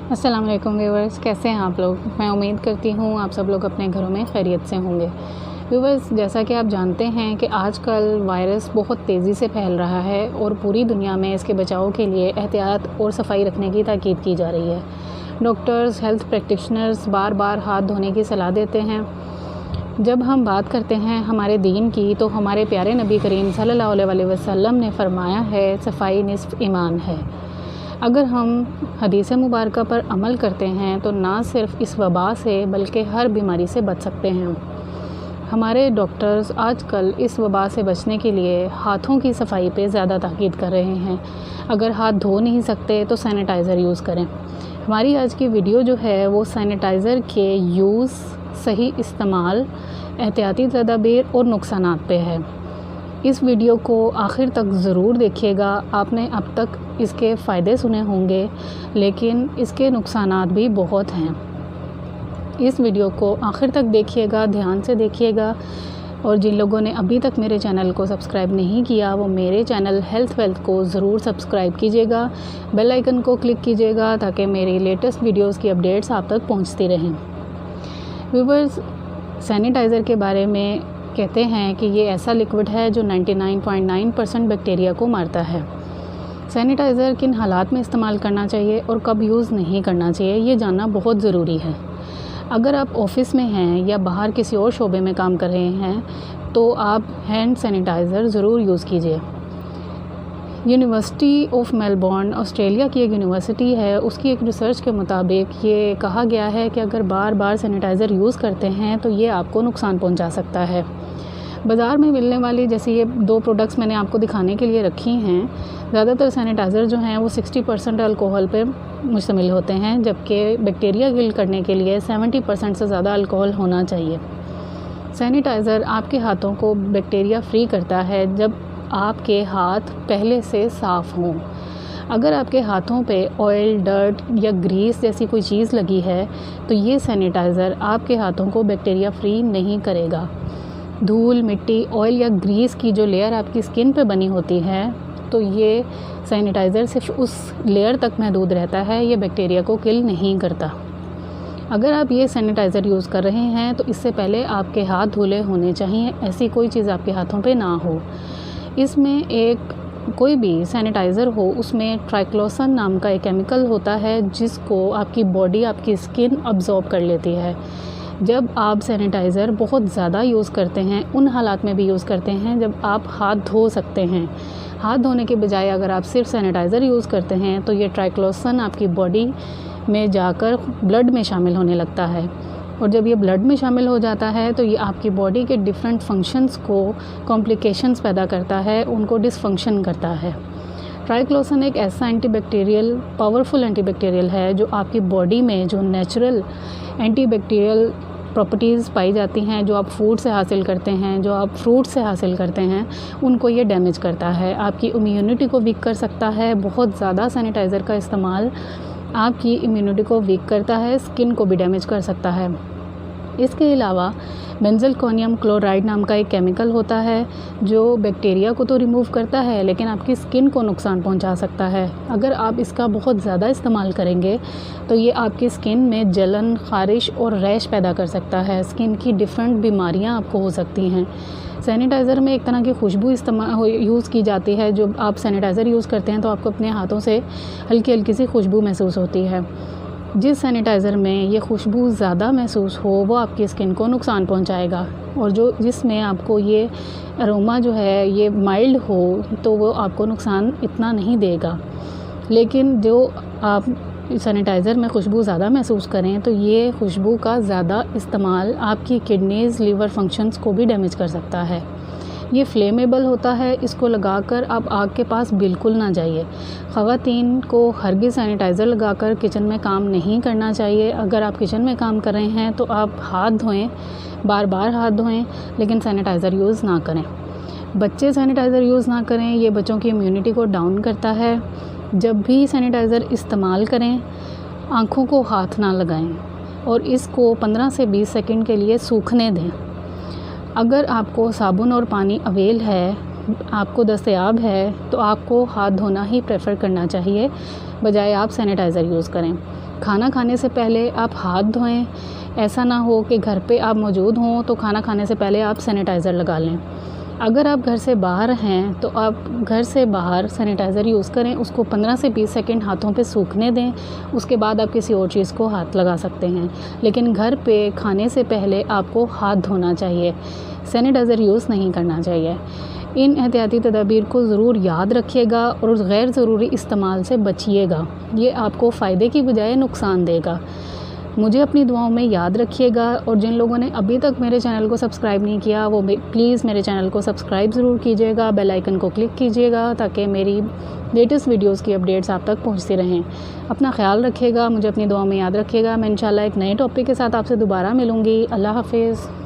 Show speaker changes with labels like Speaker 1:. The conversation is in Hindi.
Speaker 1: अस्सलाम वालेकुम व्यूवर्स, कैसे हैं आप लोग। मैं उम्मीद करती हूँ आप सब लोग अपने घरों में खैरियत से होंगे। व्यूवर्स, जैसा कि आप जानते हैं कि आजकल वायरस बहुत तेज़ी से फैल रहा है और पूरी दुनिया में इसके बचाव के लिए एहतियात और सफाई रखने की ताकीद की जा रही है। डॉक्टर्स, हेल्थ प्रैक्टिशनर्स बार बार हाथ धोने की सलाह देते हैं। जब हम बात करते हैं हमारे दीन की, तो हमारे प्यारे नबी करीम सल्लल्लाहु अलैहि वसल्लम ने फरमाया है, सफाई निस्फ़ ईमान है। अगर हम हदीस मुबारक पर अमल करते हैं तो ना सिर्फ इस वबा से बल्कि हर बीमारी से बच सकते हैं। हमारे डॉक्टर्स आजकल इस वबा से बचने के लिए हाथों की सफाई पे ज़्यादा ताकीद कर रहे हैं। अगर हाथ धो नहीं सकते तो सैनिटाइज़र यूज़ करें। हमारी आज की वीडियो जो है वो सैनिटाइज़र के यूज़, सही इस्तेमाल, एहतियाती तदाबीर और नुकसानात पे है। इस वीडियो को आखिर तक ज़रूर देखिएगा। आपने अब तक इसके फ़ायदे सुने होंगे, लेकिन इसके नुकसानात भी बहुत हैं। इस वीडियो को आखिर तक देखिएगा, ध्यान से देखिएगा। और जिन लोगों ने अभी तक मेरे चैनल को सब्सक्राइब नहीं किया, वो मेरे चैनल हेल्थ वेल्थ को ज़रूर सब्सक्राइब कीजिएगा। बेल आइकन को क्लिक कीजिएगा ताकि मेरी लेटेस्ट वीडियोज़ की अपडेट्स आप तक पहुँचती रहें। व्यूवर्स, सैनिटाइज़र के बारे में कहते हैं कि ये ऐसा लिक्विड है जो 99.9% बैक्टीरिया को मारता है। सैनिटाइज़र किन हालात में इस्तेमाल करना चाहिए और कब यूज़ नहीं करना चाहिए, ये जानना बहुत ज़रूरी है। अगर आप ऑफ़िस में हैं या बाहर किसी और शोबे में काम कर रहे हैं तो आप हैंड सैनिटाइज़र ज़रूर यूज़ कीजिए। यूनिवर्सिटी ऑफ मेलबोर्न, ऑस्ट्रेलिया की एक यूनिवर्सिटी है, उसकी एक रिसर्च के मुताबिक ये कहा गया है कि अगर बार बार सैनिटाइज़र यूज़ करते हैं तो ये आपको नुकसान पहुंचा सकता है। बाज़ार में मिलने वाली जैसे ये 2 प्रोडक्ट्स मैंने आपको दिखाने के लिए रखी हैं, ज़्यादातर सैनिटाइज़र जो हैं वो 60% अल्कोहल पे मुश्तमिल होते हैं, जबकि बैक्टीरिया किल करने के लिए 70% से ज़्यादा अल्कोहल होना चाहिए। सैनिटाइज़र आपके हाथों को बैक्टीरिया फ्री करता है जब आपके हाथ पहले से साफ़ हों। अगर आपके हाथों पे ऑयल, डर्ट या ग्रीस जैसी कोई चीज़ लगी है तो ये सैनिटाइज़र आपके हाथों को बैक्टीरिया फ्री नहीं करेगा। धूल, मिट्टी, ऑयल या ग्रीस की जो लेयर आपकी स्किन पे बनी होती है, तो ये सैनिटाइज़र सिर्फ उस लेयर तक महदूद रहता है, ये बैक्टीरिया को किल नहीं करता। अगर आप ये सैनिटाइज़र यूज़ कर रहे हैं तो इससे पहले आपके हाथ धुले होने चाहिए, ऐसी कोई चीज़ आपके हाथों पे ना हो। इसमें कोई भी सैनिटाइज़र हो, उसमें ट्राइक्लोसन नाम का एक केमिकल होता है जिसको आपकी बॉडी, आपकी स्किन अब्ज़ॉर्ब कर लेती है। जब आप सैनिटाइज़र बहुत ज़्यादा यूज़ करते हैं, उन हालात में भी यूज़ करते हैं जब आप हाथ धो सकते हैं। हाथ धोने के बजाय अगर आप सिर्फ सैनिटाइज़र यूज़ करते हैं तो ये ट्राइक्लोसन आपकी बॉडी में जाकर ब्लड में शामिल होने लगता है, और जब ये ब्लड में शामिल हो जाता है तो ये आपकी बॉडी के डिफरेंट फंक्शंस को कॉम्प्लिकेशंस पैदा करता है, उनको डिसफंक्शन करता है। ट्राइक्लोसन एक ऐसा एंटीबैक्टीरियल, पावरफुल एंटीबैक्टीरियल है जो आपकी बॉडी में जो नेचुरल एंटीबैक्टीरियल प्रॉपर्टीज़ पाई जाती हैं, जो आप फूड से हासिल करते हैं, जो आप फ्रूट से हासिल करते हैं, उनको ये डैमेज करता है। आपकी इम्यूनिटी को वीक कर सकता है। बहुत ज़्यादा सैनिटाइज़र का इस्तेमाल आपकी इम्यूनिटी को वीक करता है, स्किन को भी डैमेज कर सकता है। इसके अलावा बेंजोइल क्लोराइड नाम का एक केमिकल होता है जो बैक्टीरिया को तो रिमूव करता है, लेकिन आपकी स्किन को नुकसान पहुंचा सकता है। अगर आप इसका बहुत ज़्यादा इस्तेमाल करेंगे तो ये आपकी स्किन में जलन, ख़ारिश और रैश पैदा कर सकता है। स्किन की डिफरेंट बीमारियां आपको हो सकती हैं। सैनिटाइज़र में एक तरह की खुशबू यूज़ की जाती है। जो आप सैनिटाइज़र यूज़ करते हैं तो आपको अपने हाथों से हल्की हल्की सी खुशबू महसूस होती है। जिस सैनिटाइज़र में ये खुशबू ज़्यादा महसूस हो वो आपकी स्किन को नुकसान पहुंचाएगा, और जिसमें आपको ये अरोमा जो है ये माइल्ड हो तो वो आपको नुकसान इतना नहीं देगा। लेकिन जो आप सैनिटाइज़र में खुशबू ज़्यादा महसूस करें तो ये खुशबू का ज़्यादा इस्तेमाल आपकी किडनीज़, लीवर फंक्शंस को भी डैमेज कर सकता है। ये फ्लेमेबल होता है, इसको लगाकर आप आग के पास बिल्कुल ना जाइए। ख़वातीन को हरगिज़ सैनिटाइज़र लगाकर किचन में काम नहीं करना चाहिए। अगर आप किचन में काम कर रहे हैं तो आप हाथ धोएं, बार बार हाथ धोएं, लेकिन सैनिटाइज़र यूज़ ना करें। बच्चे सैनिटाइज़र यूज़ ना करें, ये बच्चों की इम्यूनिटी को डाउन करता है। जब भी सैनिटाइज़र इस्तेमाल करें, आँखों को हाथ ना लगाएं और इसको 15 से 20 सेकंड के लिए सूखने दें। अगर आपको साबुन और पानी अवेल है आपको दस्तयाब है तो आपको हाथ धोना ही प्रेफर करना चाहिए, बजाय आप सैनिटाइज़र यूज़ करें। खाना खाने से पहले आप हाथ धोएं। ऐसा ना हो कि घर पे आप मौजूद हों तो खाना खाने से पहले आप सैनिटाइज़र लगा लें। अगर आप घर से बाहर हैं तो आप घर से बाहर सैनिटाइज़र यूज़ करें, उसको 15 से 20 सेकंड हाथों पे सूखने दें, उसके बाद आप किसी और चीज़ को हाथ लगा सकते हैं। लेकिन घर पे खाने से पहले आपको हाथ धोना चाहिए, सैनिटाइज़र यूज़ नहीं करना चाहिए। इन एहतियाती तदाबीर को ज़रूर याद रखिएगा और उस गैर ज़रूरी इस्तेमाल से बचिएगा। ये आपको फ़ायदे की बजाय नुकसान देगा। मुझे अपनी दुआओं में याद रखिएगा, और जिन लोगों ने अभी तक मेरे चैनल को सब्सक्राइब नहीं किया वो प्लीज़ मेरे चैनल को सब्सक्राइब ज़रूर कीजिएगा, बेल आइकन को क्लिक कीजिएगा ताकि मेरी लेटेस्ट वीडियोस की अपडेट्स आप तक पहुंचती रहें। अपना ख्याल रखिएगा, मुझे अपनी दुआओं में याद रखिएगा। मैं इंशाल्लाह एक नए टॉपिक के साथ आपसे दोबारा मिलूँगी। अल्लाह हाफ़िज़।